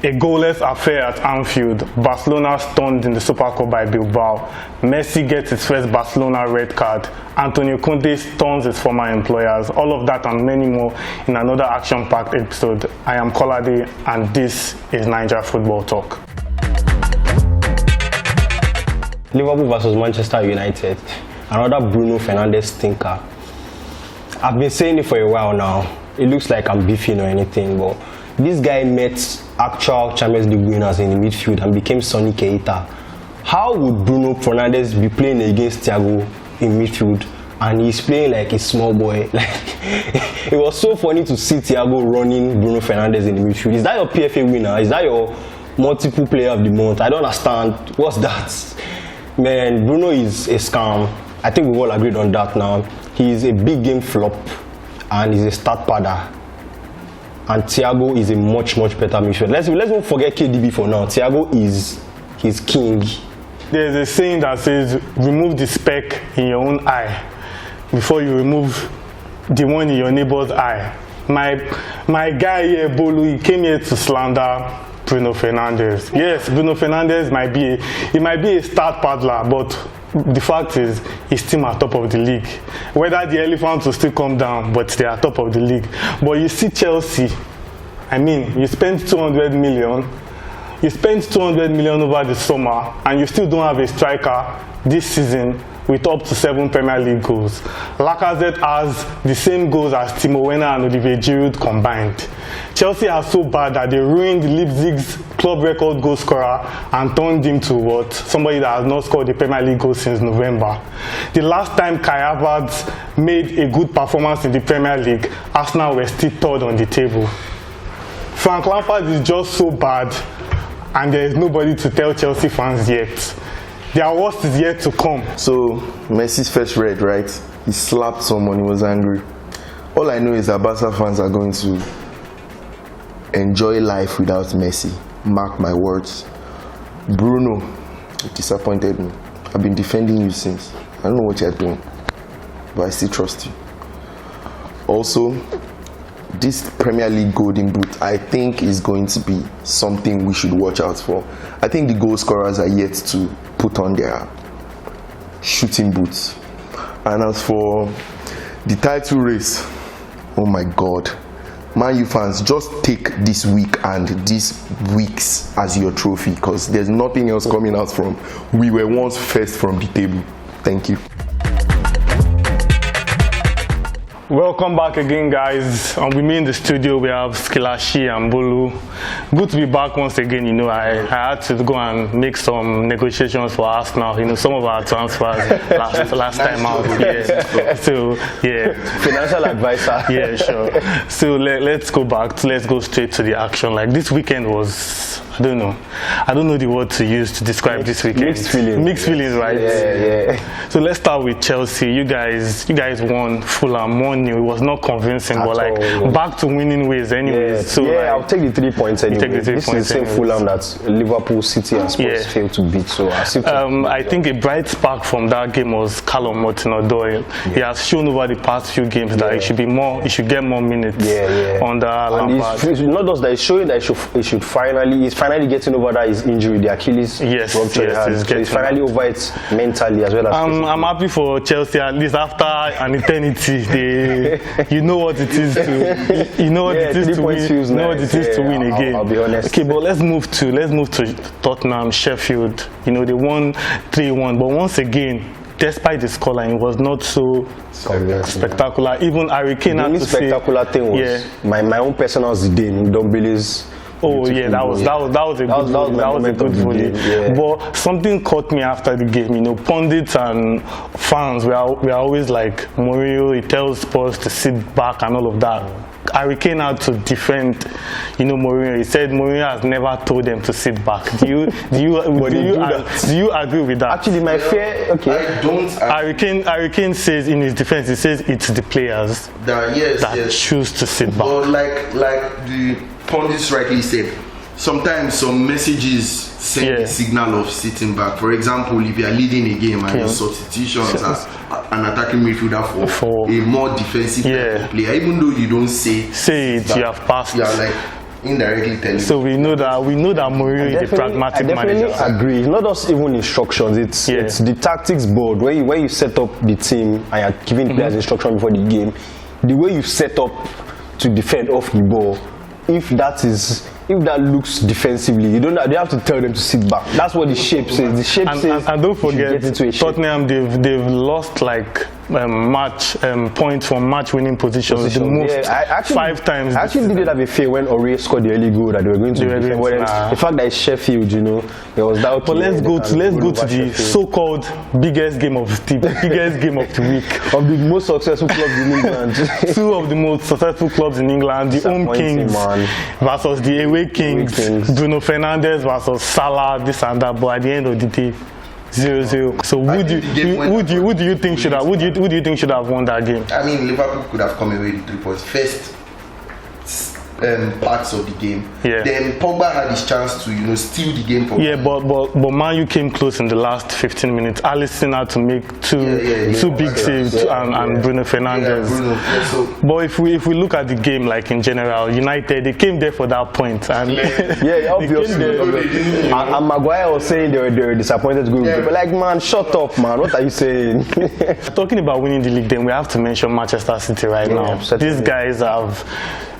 A goalless affair at Anfield. Barcelona stunned in the Super Cup by Bilbao. Messi gets his first Barcelona red card. Antonio Conte stuns his former employers. All of that and many more in another action-packed episode. I am Kolade and this is Naija Football Talk. Liverpool versus Manchester United. Another Bruno Fernandes stinker. I've been saying it for a while now. It looks like I'm beefing or anything, but this guy met actual Champions League winners in the midfield and became Sonny Keita. How would Bruno Fernandes be playing against Thiago in midfield and he's playing like a small boy? Like, it was so funny to see Thiago running Bruno Fernandes in the midfield. Is that your PFA winner? Is that your multiple player of the month? I don't understand. What's that? Man, Bruno is a scam. I think we've all agreed on that now. He is a big game flop and he's a start padder. And Thiago is a much better midfielder. Let's not forget KDB for now. Thiago is his king. There's a saying that says, remove the speck in your own eye before you remove the one in your neighbor's eye. My guy here, Bolu, he came here to slander Bruno Fernandes. Yes, Bruno Fernandes might be a start paddler, but the fact is, he's still at top of the league. Whether the elephants will still come down, but they are top of the league. But you see Chelsea, I mean, you spent 200 million. You spent 200 million over the summer, and you still don't have a striker this season with up to 7 Premier League goals. Lacazette has the same goals as Timo Werner and Olivier Giroud combined. Chelsea are so bad that they ruined Leipzig's club record goal scorer and turned him to what? Somebody that has not scored a Premier League goal since November. The last time Kai Havertz made a good performance in the Premier League, Arsenal were still third on the table. Frank Lampard is just so bad, and there is nobody to tell Chelsea fans yet. Their worst is yet to come. So, Messi's first red, right? He slapped someone, he was angry. All I know is that Barca fans are going to enjoy life without Messi. Mark my words. Bruno, you disappointed me. I've been defending you since. I don't know what you're doing, but I still trust you. Also, this Premier League Golden Boot, I think, is going to be something we should watch out for. I think the goal scorers are yet to put on their shooting boots. And as for the title race, oh my God. Man U fans, just take this week and these weeks as your trophy, because there's nothing else coming out from. We were once first from the table. Thank you. Welcome back again, guys. With me in the studio, we have Skilashi and Bolu. Good to be back once again. You know, I had to go and make some negotiations for Arsenal. You know, some of our transfers last time out. Yeah. So, yeah. Financial advisor. Yeah, sure. So let's go back. Let's go straight to the action. Like, this weekend was, I don't know the word to use to describe this weekend. Mixed feelings. Mixed feelings, right? Yeah. So let's start with Chelsea. You guys won Fulham 1-0. It was not convincing, but like back to winning ways anyways. Yeah. So yeah, like, I'll take the 3 points anyway. This is the same Fulham that Liverpool, City and Spurs failed to beat. So I think a bright spark from that game was Callum Hudson-Odoi. Yeah. He has shown over the past few games that he should get more minutes under Lampard. Not just that, he's showing that he's finally getting over that his injury, the Achilles rupture. He's finally over it mentally as well as I'm happy for Chelsea, at least after an eternity. You know what it is to win again. I'll be honest. Okay, but let's move to Tottenham, Sheffield. You know, they won 3-1, but once again, despite the scoreline, it was not so spectacular. Even Harry Kane had to say. The only spectacular thing was my own personal Zidane, Dumbili's. Oh yeah, that was a good volley. Yeah. But something caught me after the game. You know, pundits and fans we are always like, Mourinho, he tells Spurs to sit back and all of that. Harry Kane had to defend, you know, Mourinho. He said Mourinho has never told them to sit back. Do you agree with that? Actually, my fear. Okay. I don't. Harry Kane says in his defense, he says it's the players that choose to sit back. But like the pundits rightly said, sometimes some messages send the signal of sitting back. For example, if you are leading a game and your substitutions as an attacking midfielder for a more defensive player, even though you don't say it, you have passed. Yeah, like indirectly telling. So we know that Mourinho is a pragmatic manager. I definitely agree. It's not just even instructions. It's the tactics board where you set up the team and you're giving players instruction before the game. The way you set up to defend off the ball. If that looks defensively, you have to tell them to sit back. That's what the shape says. The shape says. And don't forget, Tottenham they've lost like points from match-winning positions the most 5 times. I actually didn't have a fear when Ori scored the early goal that they were going to defend. The fact that it's Sheffield, there was doubt. But let's go to the so-called biggest game of the week of the most successful clubs in England. 2 of the most successful clubs in England, the home Kings versus the away Kings. Bruno Fernandes versus Salah, this and that. But at the end of the day, 0-0. So who do you think should have won that game? I mean, Liverpool could have come away with 3 points. First parts of the game. Yeah. Then Pogba had his chance to steal the game for. Yeah, but Man U came close in the last 15 minutes. Alisson had to make two big saves and Bruno Fernandes. But if we look at the game like in general, United they came there for that point and obviously. And Maguire was saying they were disappointed to go. But like, man, shut up, man. What are you saying? Talking about winning the league, then we have to mention Manchester City right now. These guys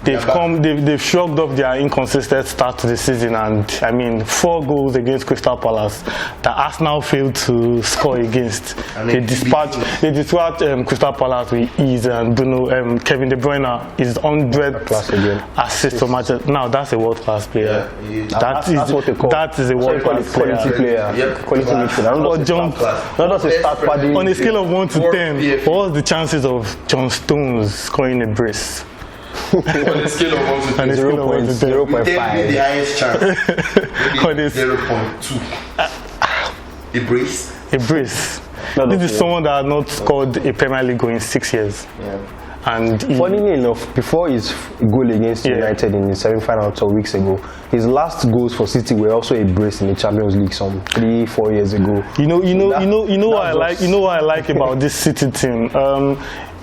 they've shrugged off their inconsistent start to the season, and I mean 4 goals against Crystal Palace that Arsenal failed to score against. They dispatched Crystal Palace with ease, and Kevin De Bruyne is 100th assist for Manchester. Now that's a world-class player. That's what they call. That is a world-class quality player. Quality midfielder. On a scale of 1 to 10, what was the chances of John Stones scoring a brace? On a scale of 1 to 10, 0.5. The highest chance. Maybe 0.2. A brace. This is someone that has not scored a Premier League goal in 6 years. Yeah. And funnily enough, before his goal against United in the semi-final 2 weeks ago, his last goals for City were also a brace in the Champions League some 3-4 years ago. You know what I like about this City team.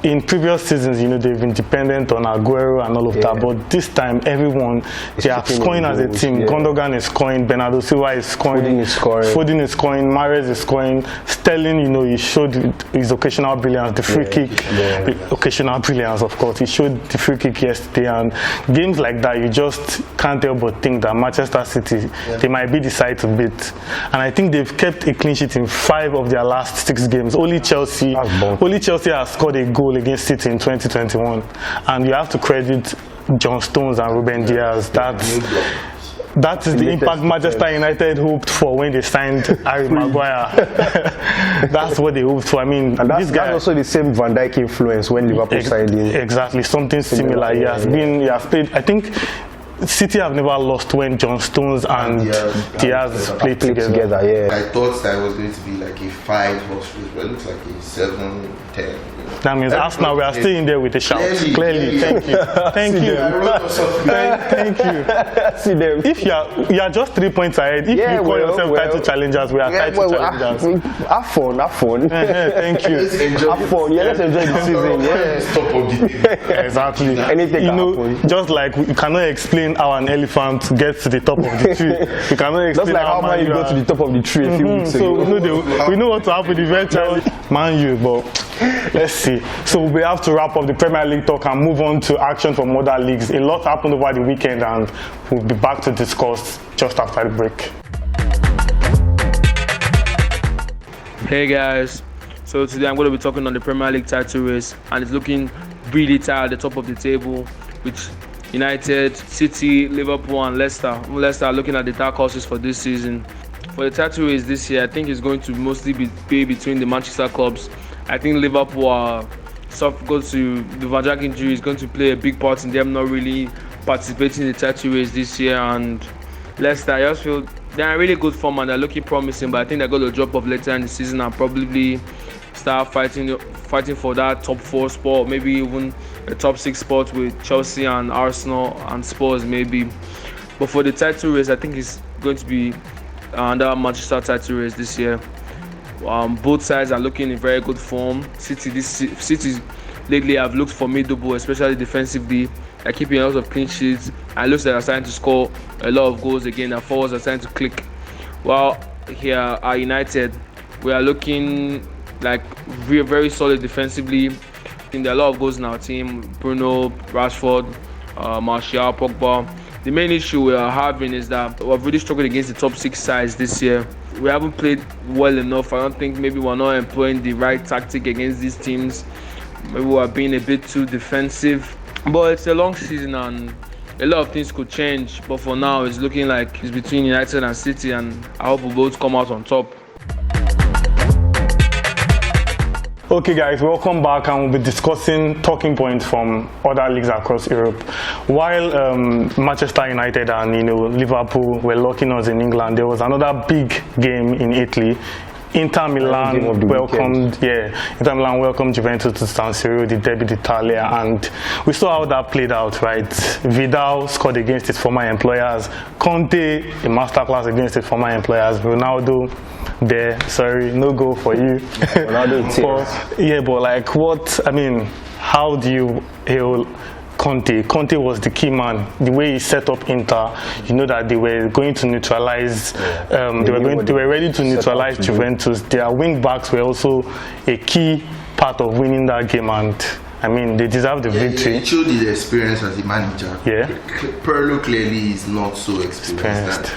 In previous seasons, they've been dependent on Aguero and all of that, but this time everyone they are scoring as a team. Gundogan is scoring, Bernardo Silva is scoring, Foden is scoring, Mahrez is scoring, Sterling, he showed his occasional brilliance, the free kick, occasional brilliance, of course. He showed the free kick yesterday, and games like that, you just can't help but think that Manchester City, they might be the side to beat. And I think they've kept a clean sheet in 5 of their last 6 games. Only Chelsea has scored a goal against City in 2021, and you have to credit John Stones and Ruben Diaz. That is the impact Manchester United hoped for when they signed Harry Maguire. That's what they hoped for. I mean, that's also the same Van Dijk influence when Liverpool signed him. Exactly, something similar. He has played. I think City have never lost when John Stones and Diaz played together. I thought that was going to be like a 5-horse race, but it looks like a 7-10. That means Arsenal, we are still in there with a shout. Clearly. Thank you. Thank you. See them. If you are just 3 points ahead, if you call yourself title challengers, we are title challengers. Have fun. Thank you. Have fun. Let's enjoy the season. Exactly. Anything can happen. Just like we cannot explain how an elephant gets to the top of the tree. We cannot explain how Man U got to the top of the tree a few weeks ago. So we know what to happen eventually. Man U, but let's see. So we have to wrap up the Premier League talk and move on to action from other leagues. A lot happened over the weekend, and we'll be back to discuss just after the break. Hey guys, so today I'm going to be talking on the Premier League title race, and it's looking really tight at the top of the table with United, City, Liverpool and Leicester. Leicester are looking at the dark horses for this season. For the title race this year, I think it's going to mostly be between the Manchester clubs. I think Liverpool goes to the Van Dijk injury is going to play a big part in them not really participating in the title race this year. And Leicester, I just feel they're in really good form and they're looking promising, but I think they're going to drop off later in the season and probably start fighting for that top 4 spot, maybe even a top 6 spot with Chelsea and Arsenal and Spurs maybe. But for the title race, I think it's going to be under Manchester title race this year. Both sides are looking in very good form. City lately have looked formidable, especially defensively. They're keeping a lot of clean sheets. And it looks like they're starting to score a lot of goals again. Their forwards are starting to click. While here at United, we are looking like very, very solid defensively. I think there are a lot of goals in our team. Bruno, Rashford, Martial, Pogba. The main issue we are having is that we've really struggled against the top 6 sides this year. We haven't played well enough. I don't think maybe we're not employing the right tactic against these teams. Maybe we're being a bit too defensive. But it's a long season and a lot of things could change. But for now, it's looking like it's between United and City, and I hope we both come out on top. Okay guys, welcome back, and we'll be discussing talking points from other leagues across Europe. While Manchester United and Liverpool were locking us in England, there was another big game in Italy. Inter Milan welcomed Juventus to San Siro, the Derby d'Italia, and we saw how that played out, right? Vidal scored against his former employers, Conte a masterclass against his former employers, Ronaldo there, sorry, no goal for you. Ronaldo but like how do you hail Conte? Conte was the key man. The way he set up Inter, that they were going to neutralize. They were ready to neutralize Juventus. Their wing backs were also a key part of winning that game, and they deserve the victory. It showed his experience as a manager. Yeah. Pirlo clearly is not so experienced.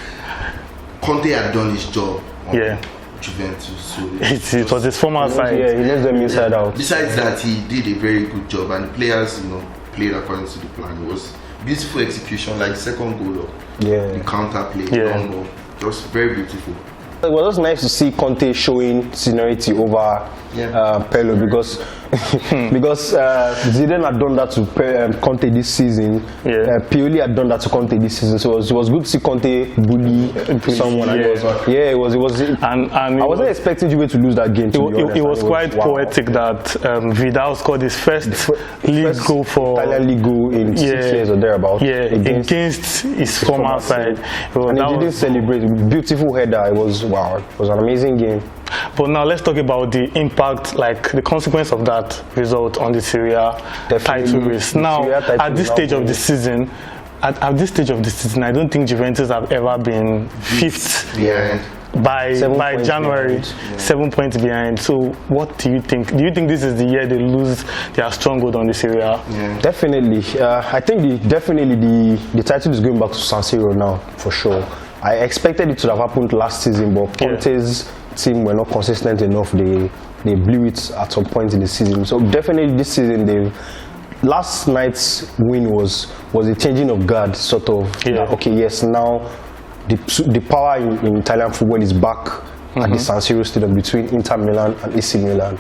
Conte had done his job. Juventus. So it was his former side. Yeah, he left them inside out. Besides that, he did a very good job, and the players, played according to the plan. It was beautiful execution, like the second goal of the counter play, long ball. It was very beautiful. It was just nice to see Conte showing seniority over Pirlo because Zidane had done that to Conte this season. Pioli had done that to Conte this season. So it was good to see Conte bully someone. It was. And I wasn't expecting Juve to lose that game. It was quite poetic that Vidal scored his first league goal for Italian league goal in 6 years or thereabouts. Against his former side. And he didn't celebrate. Beautiful header. It was an amazing game. But now let's talk about the impact, like the consequence of that result on the Serie A title race. Now, at this stage of the season, I don't think Juventus have ever been fifth by January, 7 points behind. So, what do you think? Do you think this is the year they lose their stronghold on the Serie A? Definitely. I think the title is going back to San Siro now, for sure. I expected it to have happened last season, but Conte's team were not consistent enough. They blew it at some point in the season. So definitely this season, last night's win was a changing of guard, sort of. Now the power in Italian football is back at the San Siro Stadium between Inter Milan and AC Milan.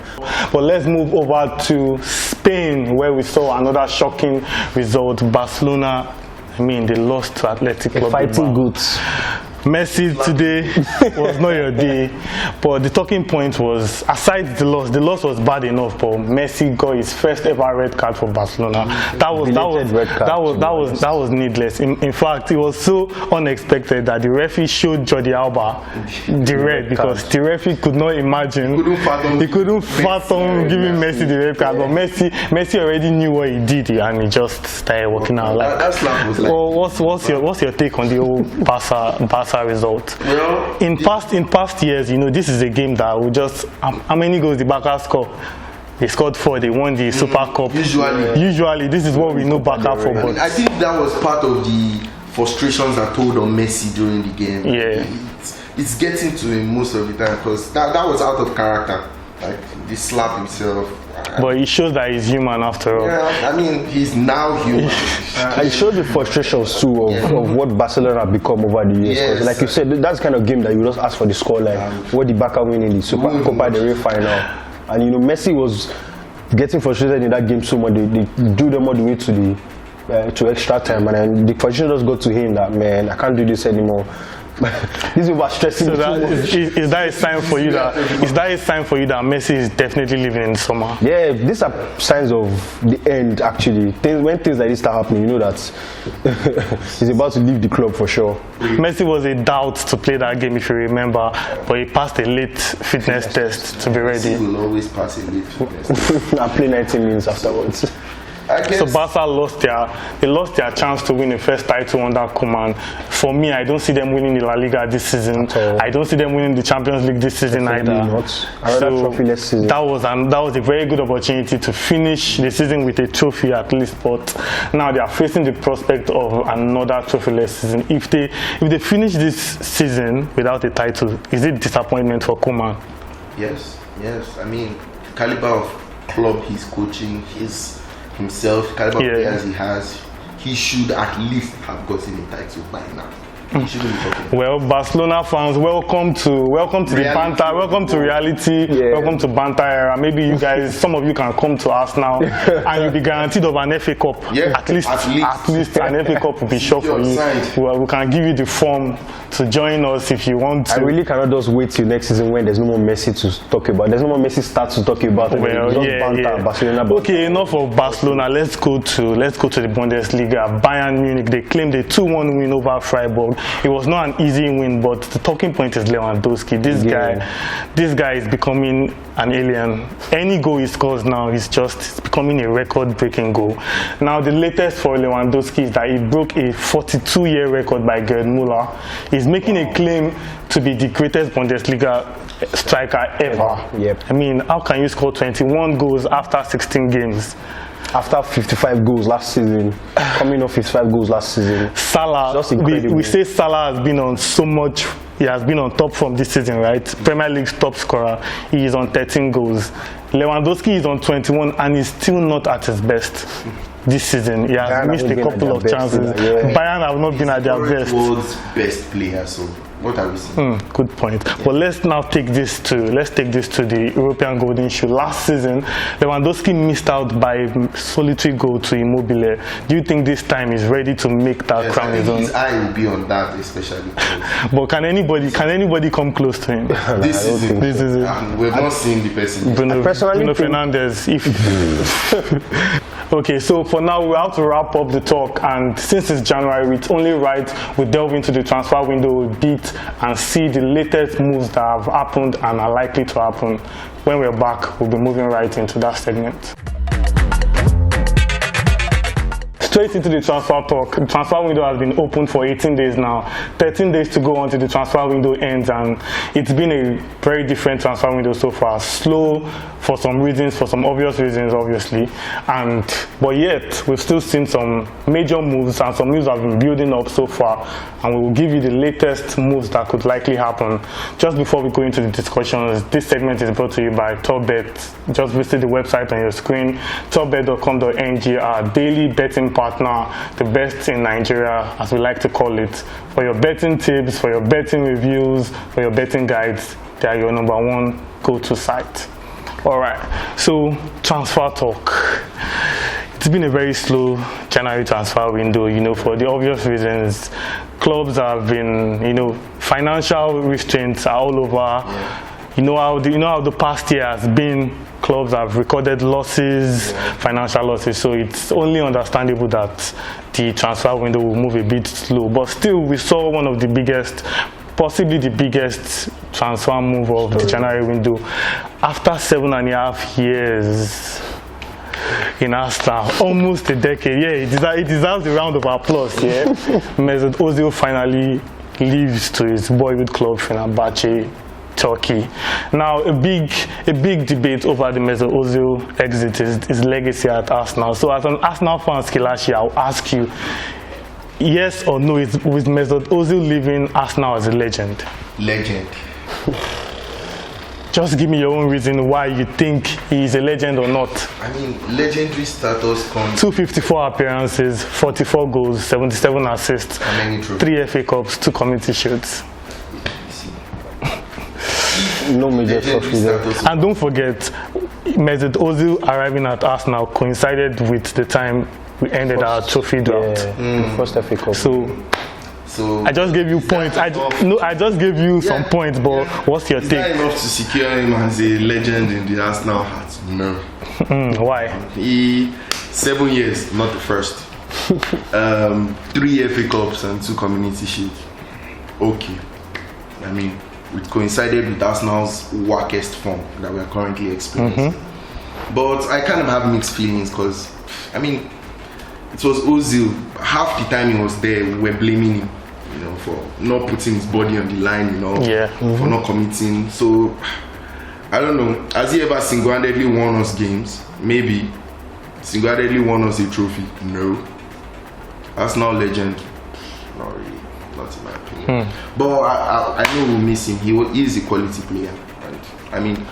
But let's move over to Spain, where we saw another shocking result. Barcelona, they lost to Athletic Club. Fighting goods. Messi today was not your day, but the talking point was, aside the loss was bad enough, but Messi got his first ever red card for Barcelona. That was needless. In fact, it was so unexpected that the referee showed Jordi Alba the red, because the referee could not imagine. He couldn't fathom giving Messi the red card, but Messi already knew what he did, and he just started walking out. What's your take on the old Barca result? In past years, this is a game that will just, how many goals did Barca score? They scored 4, they won the Super Cup. Usually this is what we know Barca for. But I think that was part of the frustrations that told on Messi during the game. It's getting to him most of the time, because that was out of character. Like, he slapped himself. But it shows that he's human after all. He's now human. It shows the frustrations too of what Barcelona have become over the years. Like you said, that's the kind of game that you just ask for the scoreline. What did Barca win in the Super Copa del Rey final? And Messi was getting frustrated in that game so much. They drew them all the way to extra time, and then the frustration just got to him that, man, I can't do this anymore. This is about stressing. So is that a sign for you that Messi is definitely living in summer? Yeah, these are signs of the end. Actually, when things like this start happening, you know that he's about to leave the club for sure. Messi was a doubt to play that game, if you remember, but he passed a late fitness test to be ready. Messi will always pass a late fitness test. I play 90 minutes afterwards. I guess. So Barca lost their chance to win the first title under Koeman. For me, I don't see them winning the La Liga this season. I don't see them winning the Champions League this season either. Season. That was a very good opportunity to finish the season with a trophy at least. But now they are facing the prospect of another trophyless season. If they finish this season without a title, is it disappointment for Koeman? Yes. I mean, caliber of club he's coaching, himself, caliber of players he has, he should at least have gotten a title by now. He shouldn't be talking. Well, Barcelona fans, welcome to the banter, welcome to reality, welcome to banter era. Maybe you guys, some of you can come to us now, and you'll be guaranteed of an FA Cup. Yeah, at least an FA Cup will be sure for you. Well, we can give you the form to join us if you want to. I really cannot just wait till next season when there's no more Messi to talk about. There's no more Messi stats to talk about. Well, Barcelona. Okay, enough of Barcelona. Let's go to the Bundesliga. Bayern Munich, they claimed a 2-1 win over Freiburg. It was not an easy win, but the talking point is Lewandowski. This guy is becoming an alien. Any goal he scores now is just becoming a record-breaking goal. Now, the latest for Lewandowski is that he broke a 42-year record by Gerd Müller. He's making a claim to be the greatest Bundesliga striker ever. Yep. I mean, how can you score 21 goals after 16 games? After 55 goals last season, coming off his 5 goals last season. Salah, we say Salah has been on so much. He has been on top from this season, right? Premier League's top scorer. He is on 13 goals. Lewandowski is on 21 and he's still not at his best this season. He has missed a couple of chances. Bayern have not been at their best. World's best player, so what are we seeing? Good point. But let's take this to the European Golden Shoe. Last season, Lewandowski missed out by a solitary goal to Immobile. Do you think this time he's ready to make that crown his own? His eye will be on that, especially. But can anybody come close to him? This season, we've not seen the person. Bruno Fernandes. Okay, so for now we have to wrap up the talk, and since it's January, it's only right we delve into the transfer window a bit and see the latest moves that have happened and are likely to happen. When we're back, we'll be moving right into that segment. Straight into the transfer talk. The transfer window has been open for 18 days now. 13 days to go until the transfer window ends, and it's been a very different transfer window so far. Slow for some reasons, for some obvious reasons, obviously. But yet, we've still seen some major moves, and some moves have been building up so far. And we will give you the latest moves that could likely happen. Just before we go into the discussions, this segment is brought to you by TopBet. Just visit the website on your screen, topbet.com.ng, our daily betting partner, the best in Nigeria, as we like to call it. For your betting tips, for your betting reviews, for your betting guides, they are your #1 go-to site. Alright, so transfer talk. It's been a very slow January transfer window, for the obvious reasons. Clubs have been, financial restraints are all over. You know how the past year has been. Clubs have recorded losses, financial losses, so it's only understandable that the transfer window will move a bit slow. But still, we saw one of the biggest, possibly the biggest transfer move of the January window. After 7.5 years in Arsenal, almost a decade. It deserves a round of applause. Mesut Ozil finally leaves to his boyhood club Fenerbahce, Turkey. Now, a big debate over the Mesut Ozil exit is his legacy at Arsenal. So, as an Arsenal fan, Skilashi, I'll ask you: yes or no, is Mesut Ozil leaving Arsenal as a legend? Legend. Just give me your own reason why you think he is a legend or not. I mean, legendary status comes... 254 appearances, 44 goals, 77 assists, 3 FA Cups, 2 community shields. No major trophies. And don't forget, Mesut Ozil arriving at Arsenal coincided with the time we ended our trophy drought. First FA Cup. So I just gave you points. I just gave you some points, but what's your take? Is that enough to secure him as a legend in the Arsenal heart? No. Why? 7 years, not the first. 3 FA Cups and 2 community shields. Okay. I mean, it coincided with Arsenal's wackest form that we are currently experiencing. But I kind of have mixed feelings because I mean, it was Ozil. Half the time he was there, we were blaming him, you know, for not putting his body on the line, you know, for not committing. So, I don't know. Has he ever single-handedly won us games? Maybe. Single-handedly won us a trophy? No. Arsenal legend? Not really. Not in my opinion. But I know we'll miss him. He is a quality player. And I mean,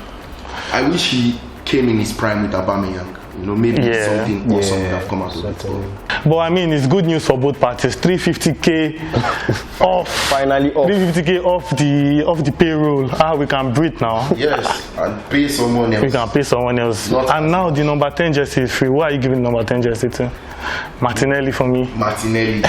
I wish he came in his prime with Aubameyang. You know, maybe something awesome would have come out of it. But I mean, it's good news for both parties. 350k off. Finally off. 350k off the payroll. We can breathe now. Yes, and pay someone else. We can pay someone else. And now the number 10 jersey is free. Who are you giving number 10 jersey to? Martinelli for me. Martinelli.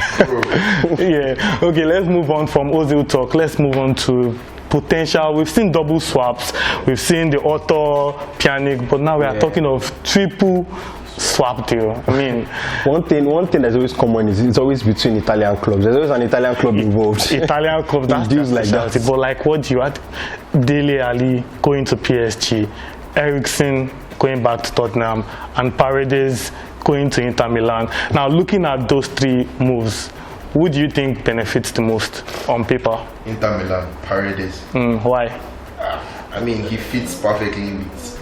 Yeah. Okay, let's move on from Ozil talk. Let's move on to potential. We've seen double swaps, we've seen the Otto, Pjanic, but now we are talking of triple swap deal. I mean, one thing that's always common is it's always between Italian clubs. There's always an Italian club involved. Italian clubs, that's deals like that. But like, what do you had? Dele Alli going to PSG, Eriksen going back to Tottenham, and Paredes going to Inter Milan. Now, looking at those three moves, who do you think benefits the most on paper? Inter Milan, Paredes. Why? I mean, he fits perfectly with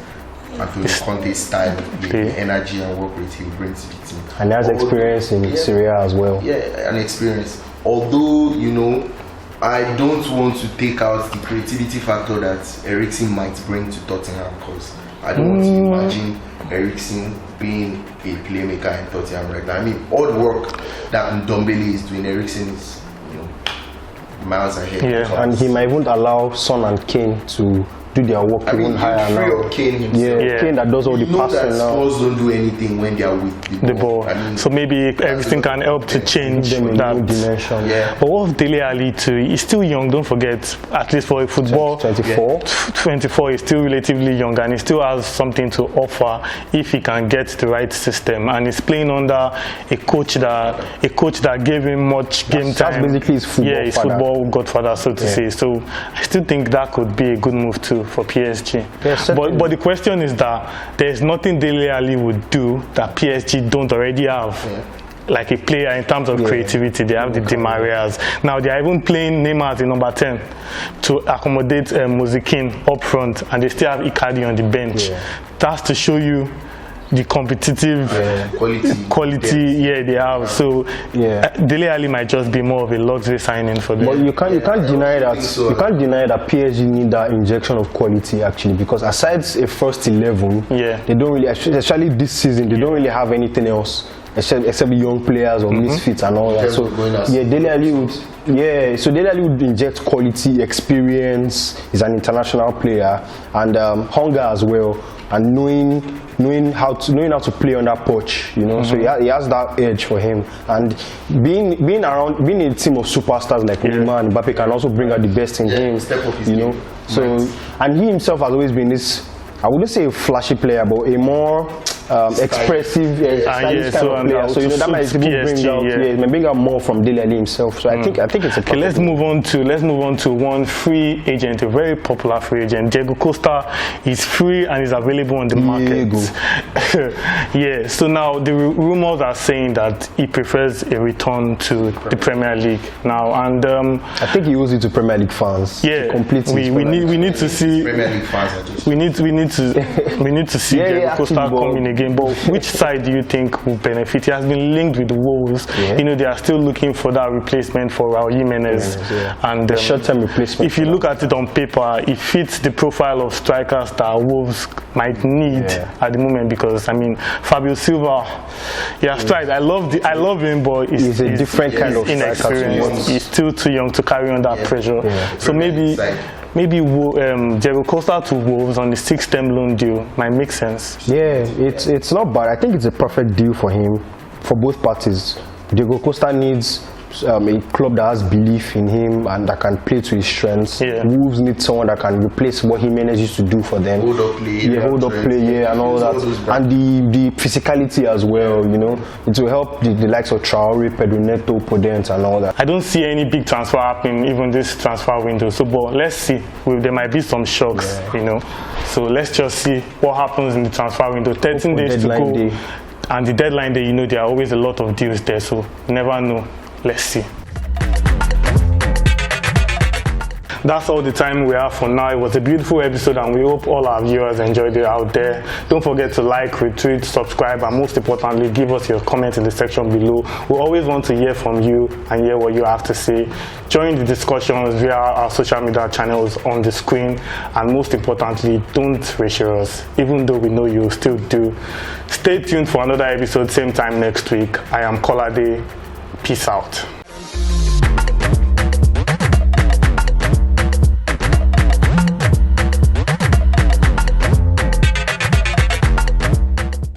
Antonio Conte's style, the energy and work rate he brings to the team. And he has experience in Serie A as well. Yeah, an experience. Although, you know, I don't want to take out the creativity factor that Eriksen might bring to Tottenham, because I don't want to imagine Eriksen being a playmaker in Tottenham right now. I mean, all the work that Ndombele is doing, Eriksen is, you know, miles ahead. Yeah, and he might even allow Son and Kane to do their work even higher now. Kane himself. Yeah, Kane that does all the passing now. Spurs don't do anything when they are with the ball. I mean, so maybe everything can help to change them in that dimension. Yeah. But what of Dele Alli too? He's still young, don't forget, at least for football. 24. 24 is still relatively young, and he still has something to offer if he can get the right system. And he's playing under a coach that gave him much game time. That's basically his football. Yeah, his football godfather, so to say. So I still think that could be a good move too for PSG. But the question is that there's nothing Dele Alli would do that PSG don't already have. Like a player in terms of creativity, they have the Di Marias. Now they are even playing Neymar as the number 10 to accommodate Mozikin up front, and they still have Icardi on the bench. That's to show you the competitive quality they have. So Dele Alli might just be more of a luxury signing for them. But you can't deny that you can't deny that PSG need that injection of quality actually, because aside a first 11, they don't really, especially this season, they don't really have anything else except young players or misfits and all that. So Dele Alli would inject quality, experience. He's an international player, and hunger as well, and knowing how to play on that pitch, you know. So he has that edge for him, and being in a team of superstars like Neymar and Mbappe can also bring out the best in him, you know. So and he himself has always been this, I wouldn't say a flashy player, but a more expressive, stylish kind of player. So you know that might bring out more from Dele Alli himself. So I think it's a okay. Let's move on to one free agent, a very popular free agent. Diego Costa is free and is available on the market. So now the rumors are saying that he prefers a return to the Premier League now, and I think he owes it to Premier League fans. We need to see Premier League fans are just we need to see Diego Costa coming again. But which side do you think will benefit? He has been linked with the Wolves. You know, they are still looking for that replacement for Raul Jimenez. And short-term replacement. If you look at it on paper, it fits the profile of strikers that Wolves might need at the moment, because I mean, Fabio Silva, tried. I love him, but he's a different kind of striker. He's still too young to carry on that pressure. So maybe Diego Costa to Wolves on the 6-term loan deal might make sense. Yeah, it's not bad. I think it's a perfect deal for him, for both parties. Diego Costa needs a club that has belief in him and that can play to his strengths. Wolves need someone that can replace what Jimenez used to do for them. Hold up play, and all that. And the physicality as well, you know. It will help the likes of Traore, Pedro Neto, Podence and all that. I don't see any big transfer happening even this transfer window. So, but let's see. There might be some shocks, you know. So let's just see what happens in the transfer window. 13 days to go. And the deadline day, you know, there are always a lot of deals there, so you never know. Let's see. That's all the time we have for now. It was a beautiful episode and we hope all our viewers enjoyed it out there. Don't forget to like, retweet, subscribe, and most importantly, give us your comments in the section below. We always want to hear from you and hear what you have to say. Join the discussions via our social media channels on the screen, and most importantly, don't ratio us, even though we know you still do. Stay tuned for another episode, same time next week. I am Kolade. Peace out.